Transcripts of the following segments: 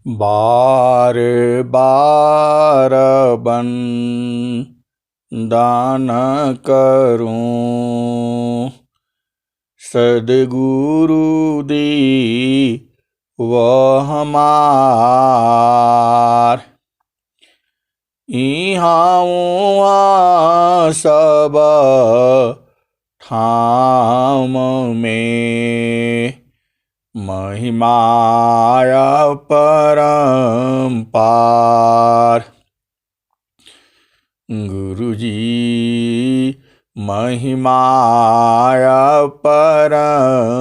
बार बार बन दान करूं, सद्गुरु दी वह हमार। इहाँ उहाँ सब ठाम में महिमाया परम्पार। गुरुजी महिमाया परम्पार।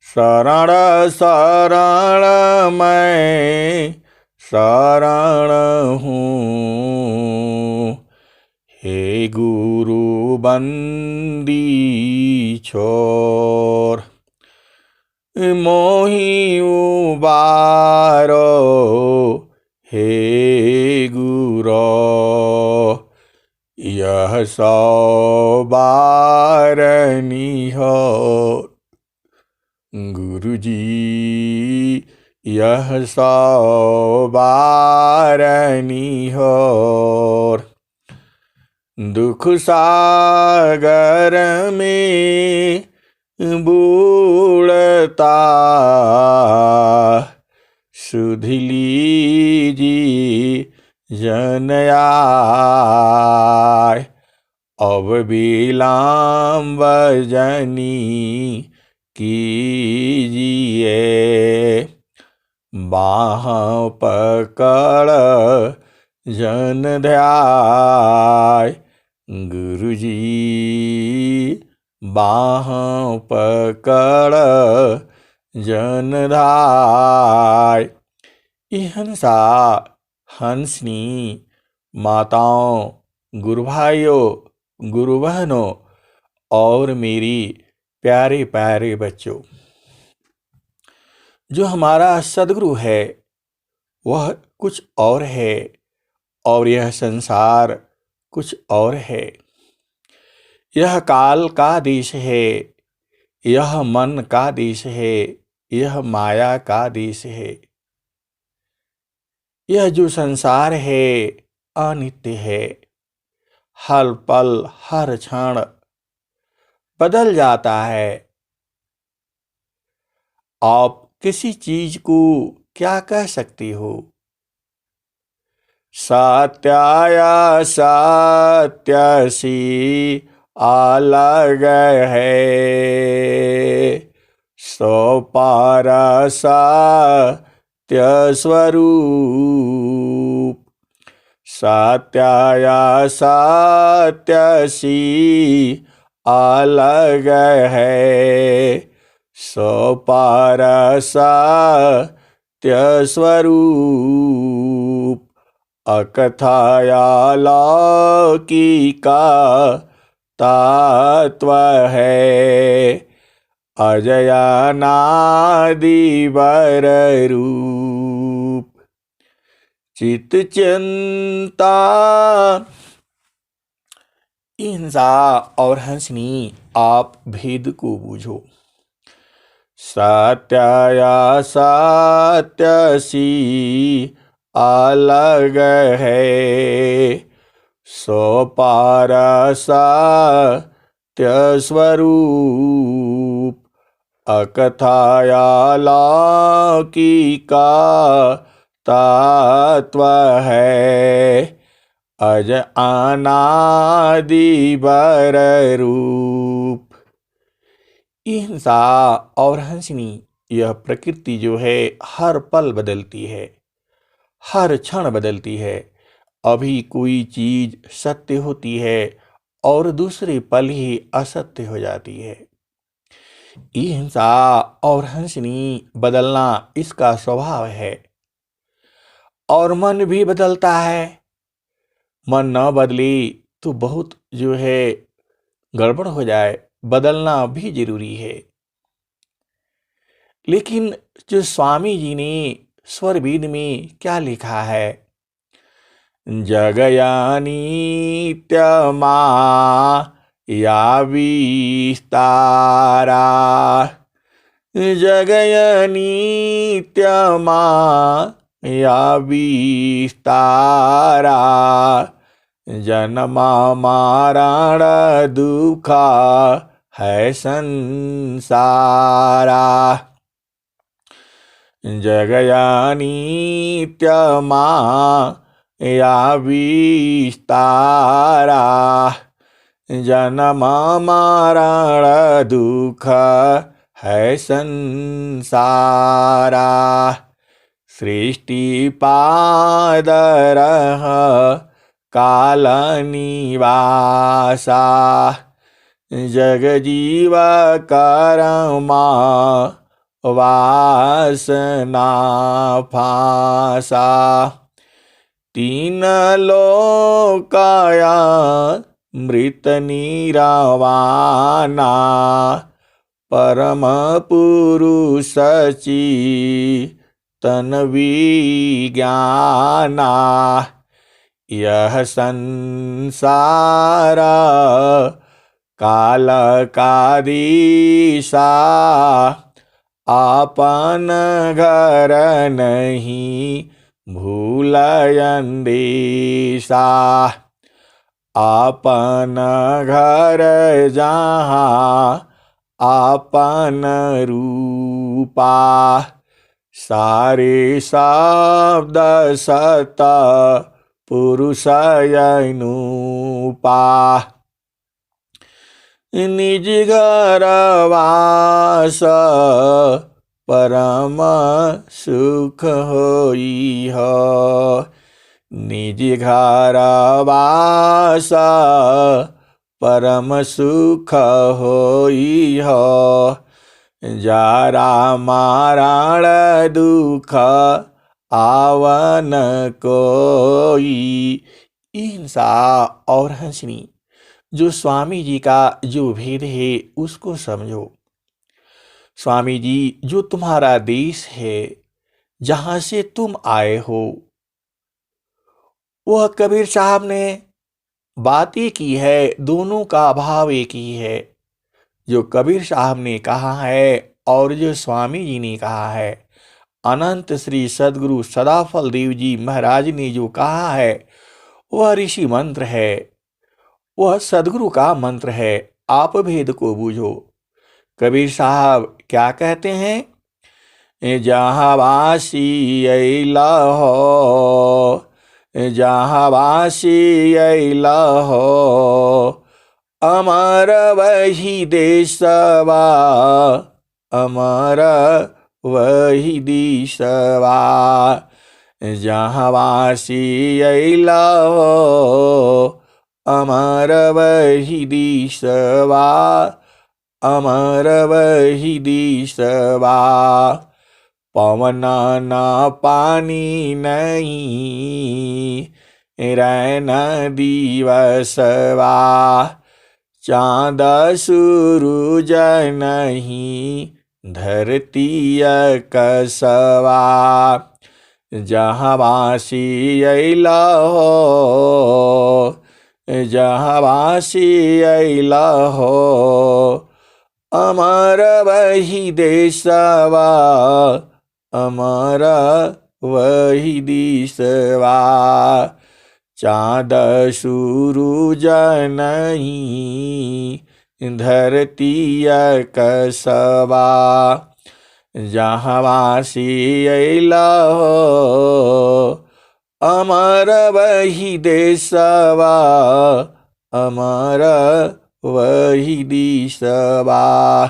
शरण शरण मैं शरण हूँ, हे गुरु बंदी छोर। मोहि उबारो हे गुरो, यह सौ बारनी हो। गुरुजी यह सौ बारनी हो। दुख सागर में बूढ़ता सुध लीजी जनयाय। अब विलम्ब जनी कीजिए, बाह पकड़ जन ध्याय। गुरुजी बाह पकड़ जन धाय। हंसा हंसनी माताओं, गुरु भाइयों, गुरु बहनों और मेरी प्यारे प्यारे बच्चों, जो हमारा सद्गुरु है वह कुछ और है और यह संसार कुछ और है। यह काल का देश है, यह मन का देश है, यह माया का देश है। यह जो संसार है अनित्य है, हर पल हर क्षण बदल जाता है। आप किसी चीज को क्या कह सकते हो? सत्याया सत्यसी अलग है, सो पार सत्य स्वरूप। सत्याया सत्यसी अलग है, सो पार सत्य स्वरूप। अकथाया लौकिका तत्व है, अजयानादिवर रूप। चित चिंता हिंसा और हंसनी आप भेद को बूझो। सत्याया सत्यसी अलग है, सो पार सत्य स्वरूप। अकथाया लौकिका तत्व है, अज अनादिवर रूप। हिंसा और हंसनी यह प्रकृति जो है हर पल बदलती है, हर क्षण बदलती है। अभी कोई चीज सत्य होती है और दूसरे पल ही असत्य हो जाती है। हिंसा और हंसनी बदलना इसका स्वभाव है। और मन भी बदलता है। मन न बदले तो बहुत जो है गड़बड़ हो जाए, बदलना भी जरूरी है। लेकिन जो स्वामी जी ने स्वरवेद में क्या लिखा है? जगयानीत्यमा या विस्तारा, जगय नित्यमाया विस्तारा, जन्म मरण दुखा है संसारा। जगया नित्यमाया विस्तारा, जन्म मरण दुख है संसारा। सृष्टि पादरह काल निवासा, जग जीव कर्मा वासना फासा। तीन लोकाया मृत निरावाना, परम पुरुष चितन विज्ञाना। यह संसार काल का दिशा, आपन घर नहीं भूलयन दिशा। आपन घर जहाँ आपन रूपा, सारे शब्द सत पुरुष अनुपा। निज घर वास परम सुख होई हो, निज घर वास परम सुख होई हो। जरा मरण दुख आवन कोई। हिंसा और हंसनी, जो स्वामी जी का जो भेद है उसको समझो। स्वामी जी, जो तुम्हारा देश है, जहां से तुम आए हो, वह कबीर साहब ने बात एक ही है, दोनों का भाव एक ही है। जो कबीर साहब ने कहा है और जो स्वामी जी ने कहा है, अनंत श्री सदगुरु सदाफल देव जी महाराज ने जो कहा है, वह ऋषि मंत्र है, वह सदगुरु का मंत्र है। आप भेद को बूझो। कबीर साहब क्या कहते हैं? जहाँ वासी अइला हो, जहाँ वासी अइला हो, अमर वही देशवा, अमर वही देशवा। जहाँ वासी अइला हो, अमर वही देशवा, अमर वही देशवा। पवन न पानी नहीं, रैन दिवसवा, चाँद सूरज नहीं, धरती कसवा। जहाँ वासी अइला हो, जहाँ वासी अइला हो, अमर वही देशवा, अमर वही देशवा। चाँद सूरज नहीं, धरती कसवा। जहाँ वासी अइला हो, अमर वही देशवा, अमर वही देशवा।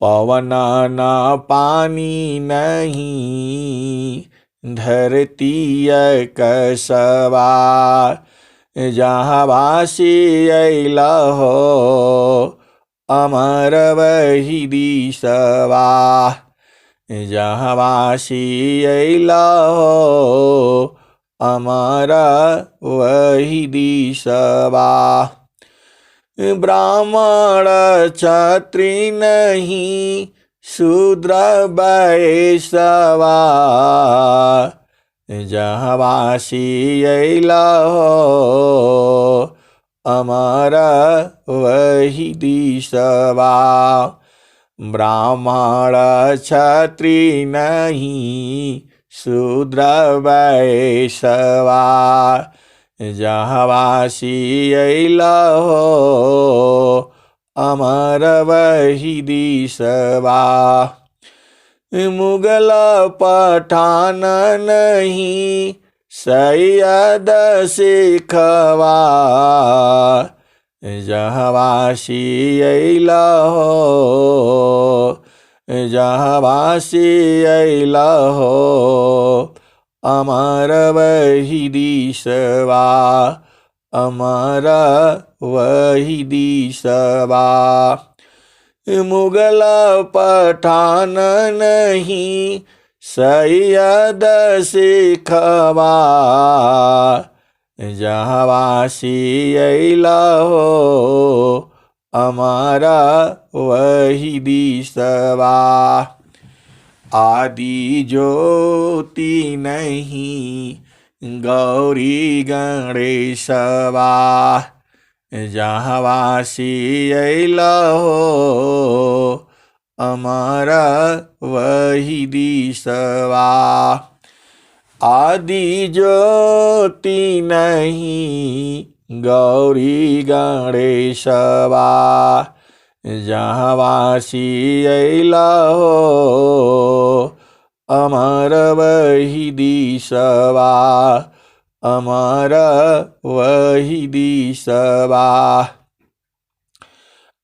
पवन न पानी नहीं, धरती कसवा। जहाँ वासी अइला हो, अमर वही देशवा। जहाँ वासी अइला हो, अमर वही देशवा। ब्राह्मण क्षत्रिय नहीं, शूद्र वैश्यवा। जहाँ वासी अइला हो, अमर वही देशवा। ब्राह्मण क्षत्रिय नहीं शूद्र वैश्यवा। जहाँ वासी लहो अमर वही दिसवा। मुगल पठान नहीं सैयद सिखवा। जहाँ वासी लहो जहाँ वासी लहो अमर वही दिसवा। अमर वही दिसवा। मुगल पठान नहीं सैयद सिखवा। जहाँ वासी लहो अमरा वही दिसवा। आदि ज्योति नहीं गौरी गणेशवा। जहाँ वासी लहो अमरा वही दिसवा। आदि ज्योति नहीं गौरी गणेशवा। जहाँ वासी लहो अमर वही दिसवा। अमर वही दिसवा।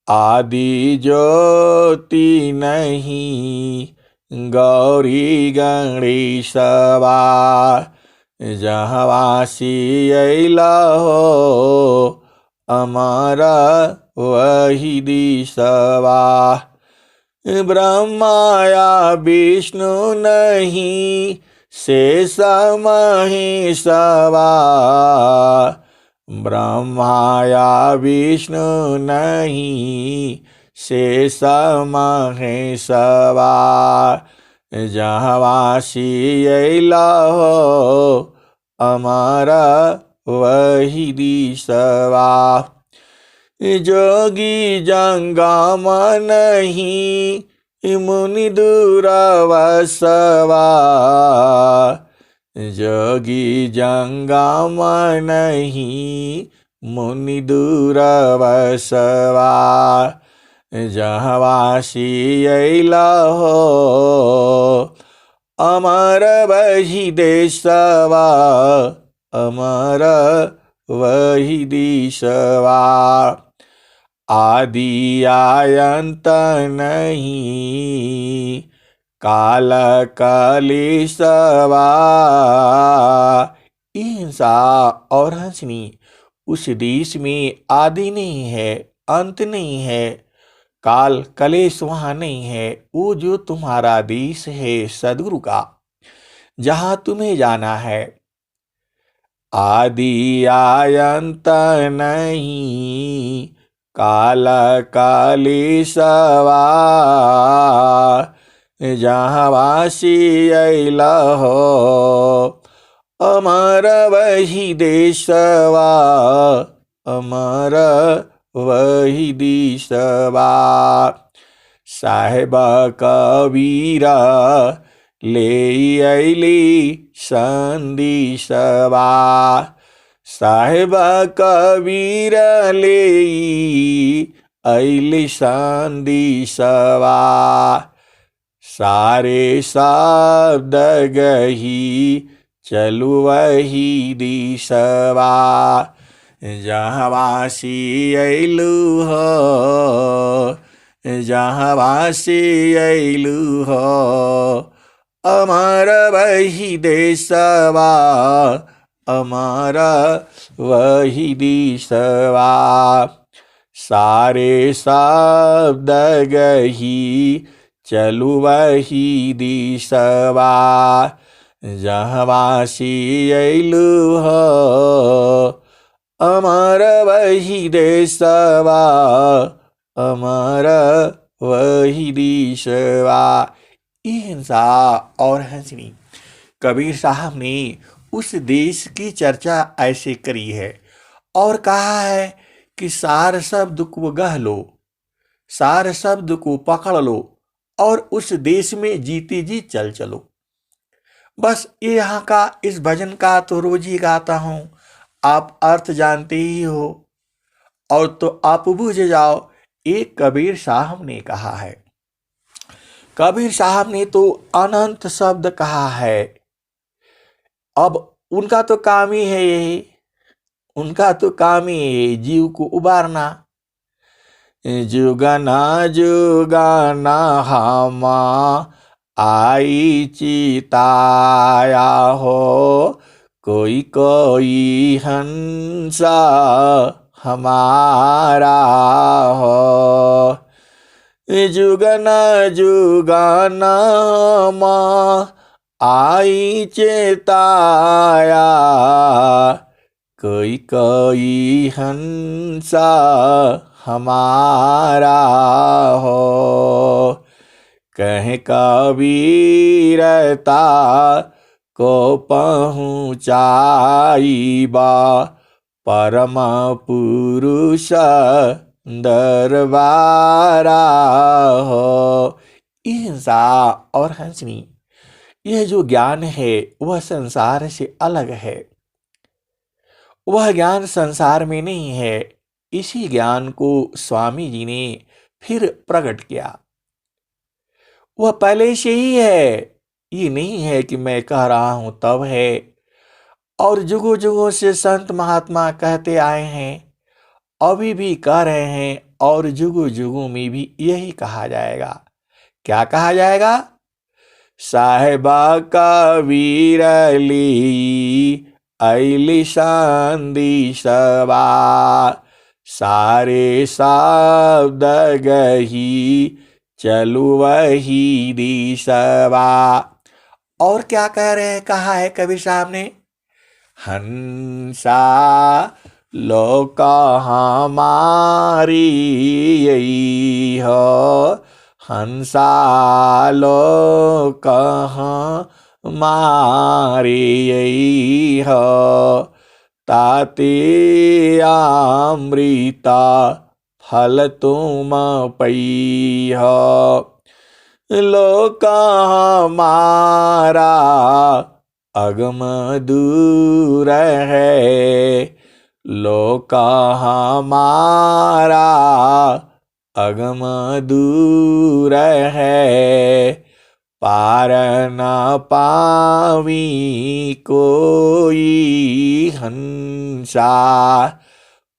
आदि ज्योति नहीं गौरी गणेशवा। जहाँ वासी लहो अमर वही दिसवा। ब्रह्माया विष्णु नहीं शेष महेशवा। ब्रह्माया विष्णु नहीं शेष महेशवा। जहाँ वासी लहो अमर वही दिसवा। जोगी जंगम नहीं मुनि दूरवसवा। जोगी जंगम नहीं मुनि दूरवसवा। जहाँ वासी लहो अमर वही देशवा। अमर वही दिसवा। आदि आयंत नहीं काल कलेशवा। हिंसा और हंसनी उस देश में आदि नहीं है, अंत नहीं है, काल कलेश वहाँ नहीं है। वो जो तुम्हारा देश है सदगुरु का, जहाँ तुम्हें जाना है। आदि आयंत नहीं काल कलेशवा। जहाँ वासी लहो अमर वही देशवा। अमर वही दिसवा। साहेब कबीर ले अली संदिसवा। साहेब कबीर ले अली संदिसवा। सारे शब्द गही चलु वही दिसवा। जहाँ वासी लू हो जहाँ वासी लू हो अमर वही देशवा। अमर वही दिसवा। सारे शब्द गही चलु वही दिसवा। जहाँ वासी लू हो अमर वही देशवा। अमर वही दिसवा। हिंसा और हंसनी कबीर साहब ने उस देश की चर्चा ऐसे करी है और कहा है कि सार सब दुख गह लो, सार शब्द को पकड़ लो और उस देश में जीते जी चल चलो। बस ये यहाँ का इस भजन का तो रोज ही गाता हूँ, आप अर्थ जानते ही हो। और तो आप बुझ जाओ, एक कबीर साहब ने कहा है। कबीर साहब ने तो अनंत शब्द कहा है। अब उनका तो काम ही है यही, उनका तो काम ही है जीव को उबारना। जुगना जुगना हमा आई चिताया हो, कोई कोई हंसा हमारा हो। जुगना जुगना हमा आई चेताया, कोई कोई हंसा हमारा हो। कह कबीरता को पहुँचाई बा, परम पुरुष दरबारा हो। हिंसा और हंसनी, यह जो ज्ञान है वह संसार से अलग है। वह ज्ञान संसार में नहीं है। इसी ज्ञान को स्वामी जी ने फिर प्रकट किया। वह पहले से ही है, ये नहीं है कि मैं कह रहा हूं तब है। और जुगों जुगों से संत महात्मा कहते आए हैं, अभी भी कह रहे हैं, और जुगों जुगों में भी यही कहा जाएगा। क्या कहा जाएगा? साहेबा कबीरली ऐली संदी सबा, सारे शब्द गही चलु वही दिशवा। और क्या कह रहे हैं, कहा है कबीर साहब ने? हंसा लोक हमारी यही हो, हंसा लोक हमारी यही हो। ताते अमृता फल तुम पई हो, लोक हमारा अगम दूर है, लोक हमारा अगम दूर है। पार न पावी कोई हंसा,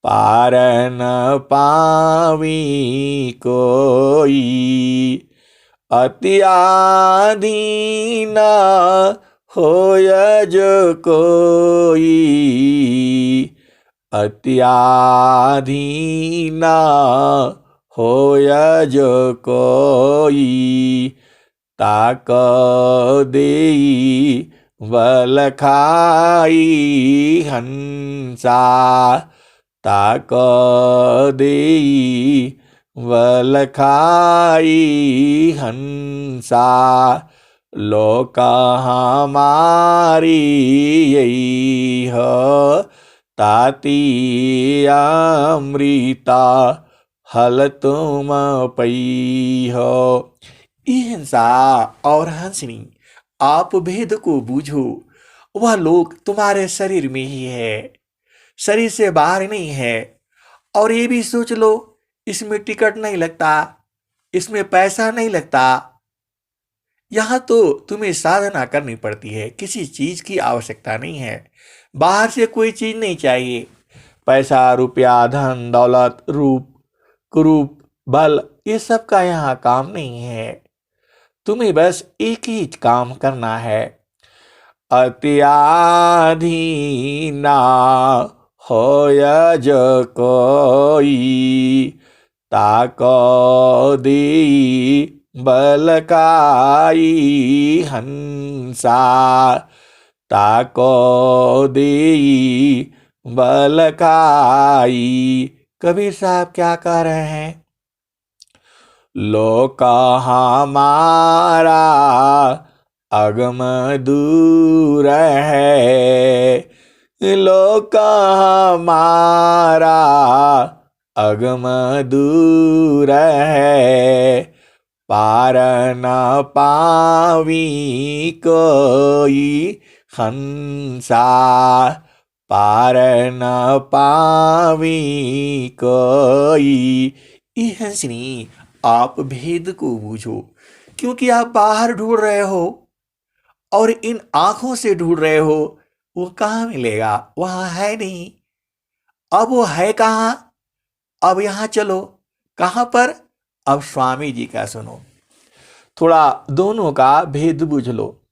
पार न पावी कोई। अत्याधीन होय जो कोई, अत्याधीन होय जो कोई। ताक देई बल खाई हंसा, ताक देई बल खाई हंसा। लोक हमारी यही हो, ताती अमृता फल तुम पई हो। हिंसा और हंसनी, आप भेद को बूझो। वह लोक तुम्हारे शरीर में ही है, शरीर से बाहर नहीं है। और ये भी सोच लो, इसमें टिकट नहीं लगता, इसमें पैसा नहीं लगता। यहाँ तो तुम्हें साधना करनी पड़ती है, किसी चीज की आवश्यकता नहीं है। बाहर से कोई चीज नहीं चाहिए। पैसा, रुपया, धन दौलत, रूप कुरूप, बल, ये सब का यहाँ काम नहीं है। तुम्हें बस एक ही काम करना है। अत्याधीना होय जो कोई, ताको देई बल खाई हंसा, ताको देई बल खाई। कबीर साहब क्या कह रहे हैं? लोक हमारा अगम दूर है, लोक हमारा अगम दूर है, पार न पावी कोई हंसा, पार न पावी कोई। ये हंसनी, आप भेद को बूझो, क्योंकि आप बाहर ढूंढ रहे हो और इन आंखों से ढूंढ रहे हो। वो कहाँ मिलेगा, वहां है नहीं। अब वो है कहाँ, अब यहां चलो। कहां पर, अब स्वामी जी का सुनो, थोड़ा दोनों का भेद बुझ लो।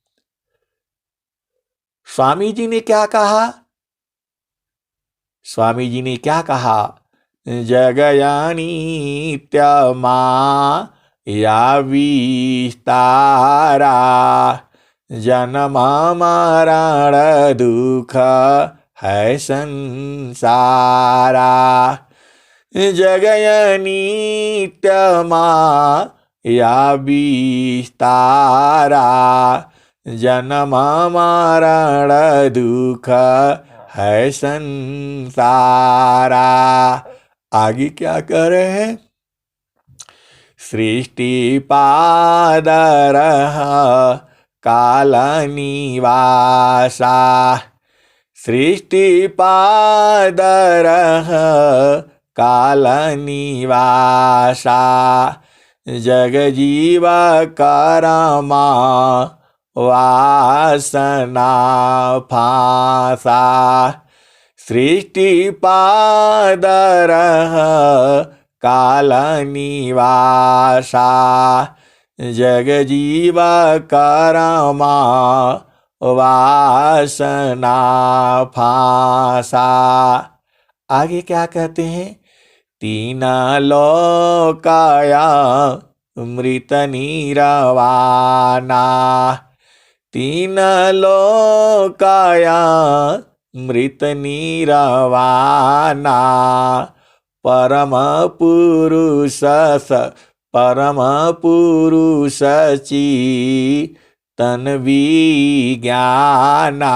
स्वामी जी ने क्या कहा, स्वामी जी ने क्या कहा, जगयानी त्यमा या विस्तारा, जन्म मरण दुख है संसारा। जगयनी त्यमा या विस्तारा, जन्म मरण दुख है संसारा। आगे क्या कर रहे हैं, सृष्टि पादर काल निवासा, सृष्टि पादर काल निवासा, जग जीव करमा वासना फासा, सृष्टि पादर काल निवासा, जग जीव करमा वासना फासा। आगे क्या कहते हैं, तीन लोकाया मृत नीरवाना, तीन लोकाया मृत नीरवाना, परम पुरुष परम पुरुष तन विज्ञाना,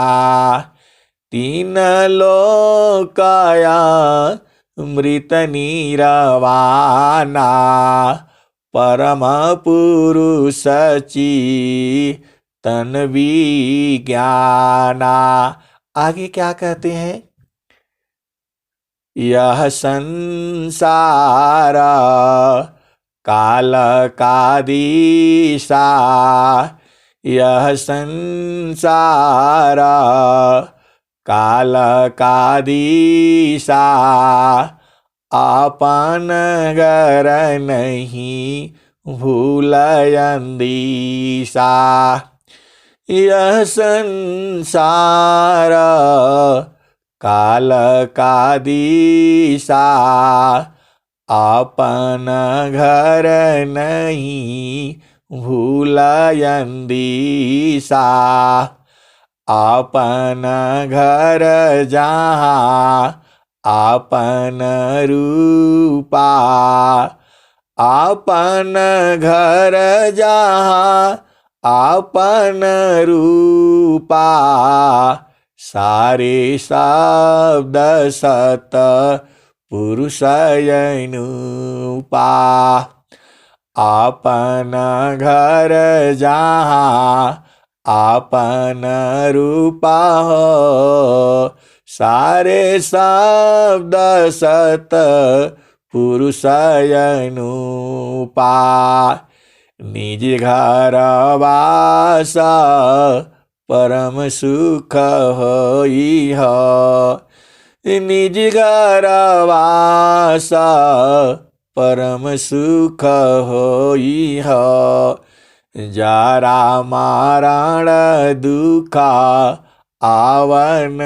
तीन लोकाया मृत नीरवाना, परम पुरुष तन विज्ञाना। आगे क्या कहते हैं, यह संसार काल का दिशा, यह संसार काल का दिशा, आपन घर नहीं भूलयन दिशा, यह संसार काल का दिशा, आपन घर नहीं भूलयन दिशा, आपन घर जहाँ आपन रूपा, आपन घर जहाँ आपन रूपा, सारे शब्द सत पुरुषयनुपा, आपन घर जहाँ आपन रूपा हो, सारे शब्द सत पुरुषयनुपा, निज घर वास परम सुख होई हो, निज घर वास परम सुख होई हो, जरा मारण दुखा आवन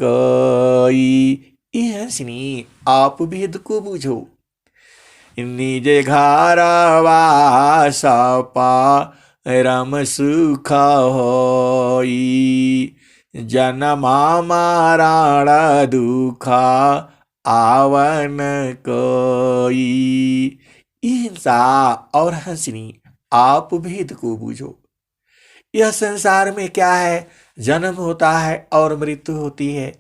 कोई। ये हंसनी, आप भेद को बूझो, निज घर वास परम सुख होई, जन्म मरण दुख आवन कोई। हिंसा और हंसनी, आप भेद को बूझो। यह संसार में क्या है, जन्म होता है और मृत्यु होती है।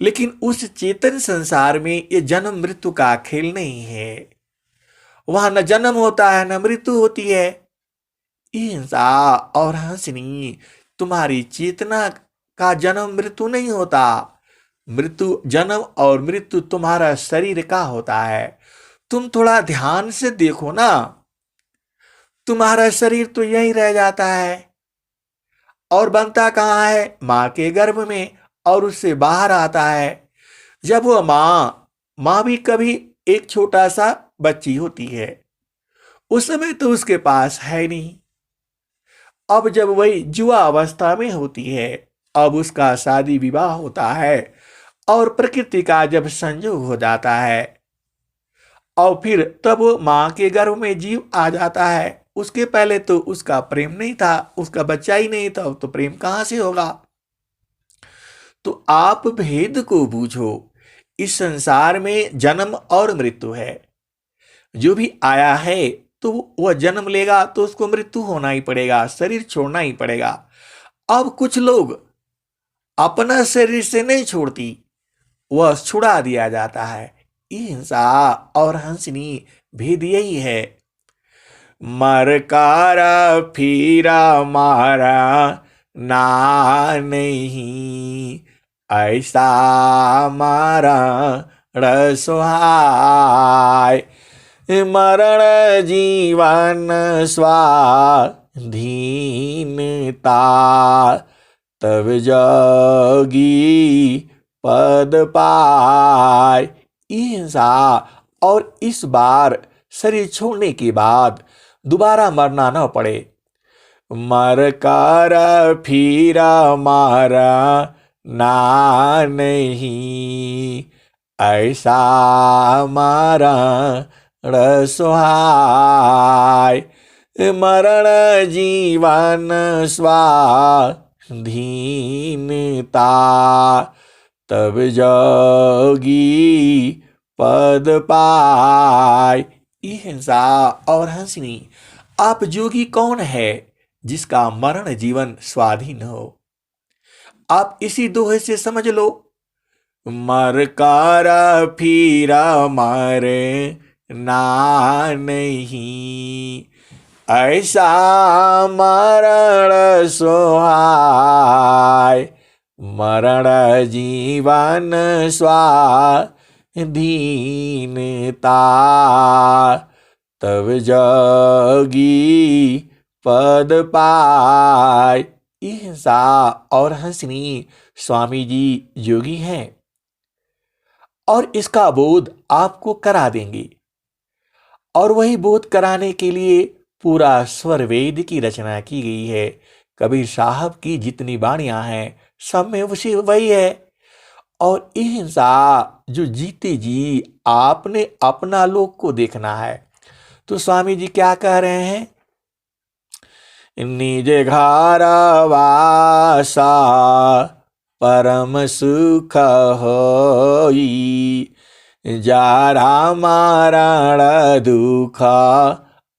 लेकिन उस चेतन संसार में ये जन्म मृत्यु का खेल नहीं है। वहां न जन्म होता है न मृत्यु होती है। हिंसा और हंसनी, तुम्हारी चेतना का जन्म मृत्यु नहीं होता। मृत्यु जन्म और मृत्यु तुम्हारा शरीर का होता है। तुम थोड़ा ध्यान से देखो ना, तुम्हारा शरीर तो यही रह जाता है और बनता कहाँ है? माँ के गर्भ में, और उससे बाहर आता है। जब वह माँ भी कभी एक छोटा सा बच्ची होती है, उस समय तो उसके पास है नहीं। अब जब वही युवा अवस्था में होती है, अब उसका शादी विवाह होता है और प्रकृति का जब संयोग हो जाता है, और फिर तब वो माँ के गर्भ में जीव आ जाता है। उसके पहले तो उसका प्रेम नहीं था, उसका बच्चा ही नहीं था, तो प्रेम कहां से होगा? तो आप भेद को बूझो। इस संसार में जन्म और मृत्यु है। जो भी आया है तो वह जन्म लेगा तो उसको मृत्यु होना ही पड़ेगा, शरीर छोड़ना ही पड़ेगा। अब कुछ लोग अपना शरीर से नहीं छोड़ती, वह छुड़ा दिया जाता है। हिंसा और हंसनी भेद यही है। मरकारा फिरा मारा ना नहीं, ऐसा मारा रसोहाय। मरण जीवन स्वाधीनता, तब जगी पद पाय। हिंसा और इस बार शरीर छोड़ने के बाद दोबारा मरना न पड़े। मर कर फिरा मारा ना नहीं, ऐसा मारा रसोहाय। मरण जीवन स्वाधीनता, तब जोगी पद पाय। हिंसा और हंसनी, आप जोगी कौन है जिसका मरण जीवन स्वाधीन हो? आप इसी दोहे से समझ लो। मर कारा फिरा मारे ना नहीं, ऐसा मरण सोहाय। मरण जीवन स्वाधीनता, तब जगी पद पाय। हिंसा और हंसनी, स्वामी जी योगी हैं और इसका बोध आपको करा देंगे। और वही बोध कराने के लिए पूरा स्वर वेद की रचना की गई है। कबीर साहब की जितनी वाणियां हैं सब में उसी वही है। और हिंसा जो जीते जी आपने अपना लोक को देखना है, तो स्वामी जी क्या कह रहे हैं? निज घर वासा परम सुख होई, जारा मारण दुख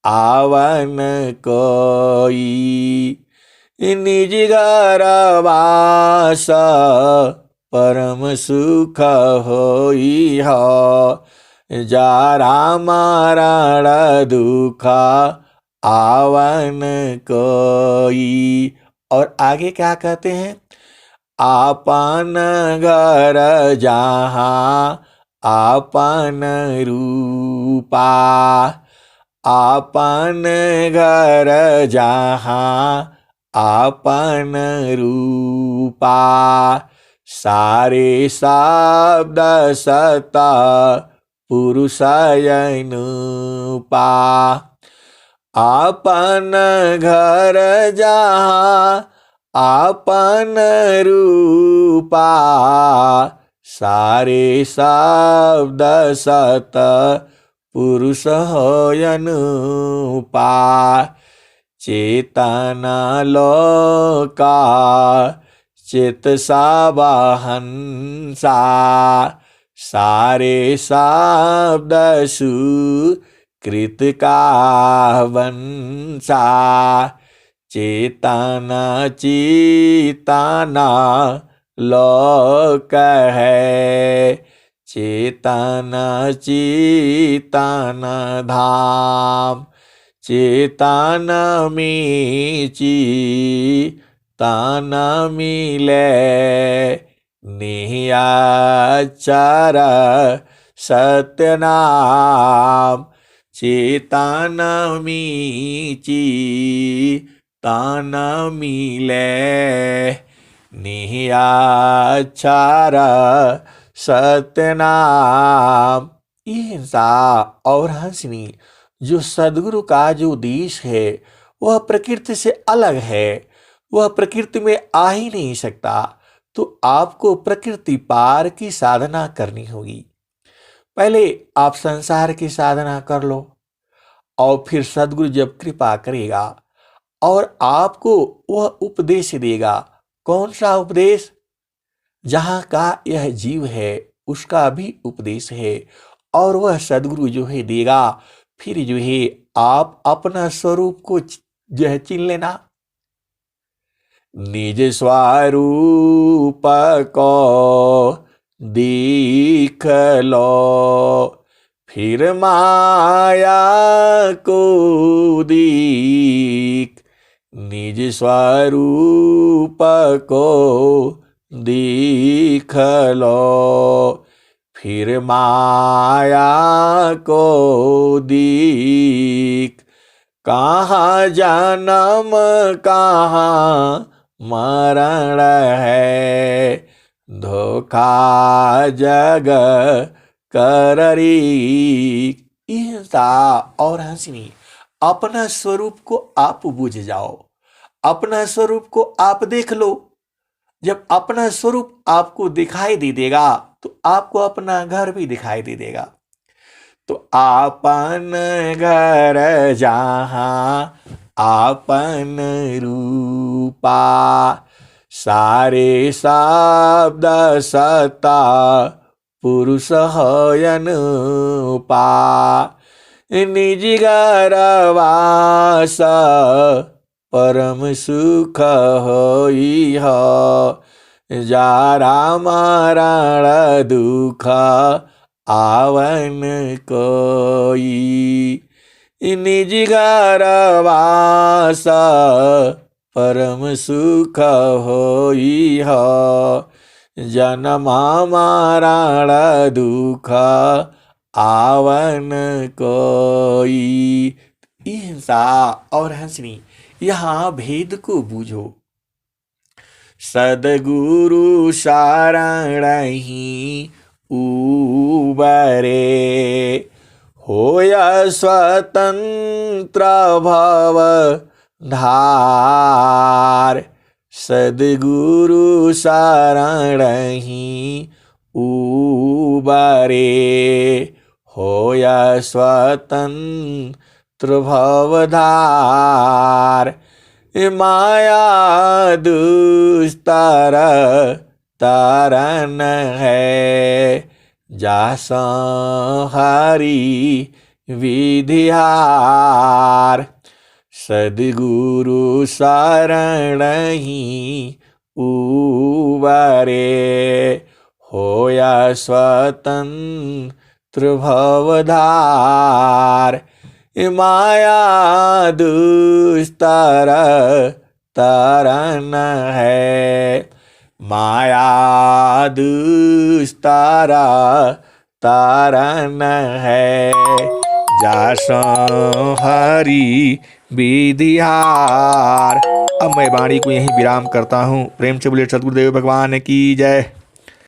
आवन कोई। निज घर वास परम सुख होई हो, जारा मारण दुख आवन कोई। और आगे क्या कहते हैं? आपन घर जहाँ आपन रूपा, आपन घर जहाँ आपन रूपा। सारे शब्द सता पुरुषयनुपा, आपन घर जहाँ आपन रूपा। सारे शब्द सत पुरुष होयनुपा। चेतना लोका चित सावहंसा, सारे शब्द सुकृत का वंसा। चेतना चेतना लोक है। चेतन चेतन धाम, चेतन में चेतन मिले। नियाचर सत्यनाम, चेतन में चेतन मिले। नियाचर सत्यनाम। ये हिंसा और हंसनी जो सद्गुरु का जो उद्देश्य है वह प्रकृति से अलग है, वह प्रकृति में आ ही नहीं सकता। तो आपको प्रकृति पार की साधना करनी होगी। पहले आप संसार की साधना कर लो और फिर सद्गुरु जब कृपा करेगा और आपको वह उपदेश देगा। कौन सा उपदेश? जहां का यह जीव है उसका भी उपदेश है और वह सद्गुरु जो है देगा। फिर जो है आप अपना स्वरूप को जो है चिन लेना। निज स्वरूप को देख लो, फिर माया को देख। निज स्वरूप को देख लो, फिर माया को देख। कहाँ जन्म कहाँ मरण है, धोखा जग कररी। हिंसा और हंसनी अपना स्वरूप को आप बुझ जाओ, अपना स्वरूप को आप देख लो। जब अपना स्वरूप आपको दिखाई दे देगा तो आपको अपना घर भी दिखाई दे देगा। तो आपन घर जहाँ आपन रूपा, सारे शब्द सत्ता पुरुष हयन पा। निज घर वास परम सुख होई हो, जारा मरण दुख आवन कोई। निज घर वास परम सुख होई हो, जन्म मरण दुख आवन कोई। हिंसा और हंसनी यहाँ भेद को बूझो। सद्गुरु शरण ही उबरे, होया स्वतंत्र भव धार। सद्गुरु शरण ही उबरे, होया स्वतंत्र भव धार। माया दुस्तर तरन है, जासं हरि विधिहार। सद्गुरु शरण ही उबरे, होया स्वतंत्र भवधार। माया दुस्तर तरन है, माया दुस्तर तरन है, जासं हरि विधिहार। अब मैं वाणी को यहीं विराम करता हूँ। प्रेम से बोले सद्गुरुदेव भगवान की जय।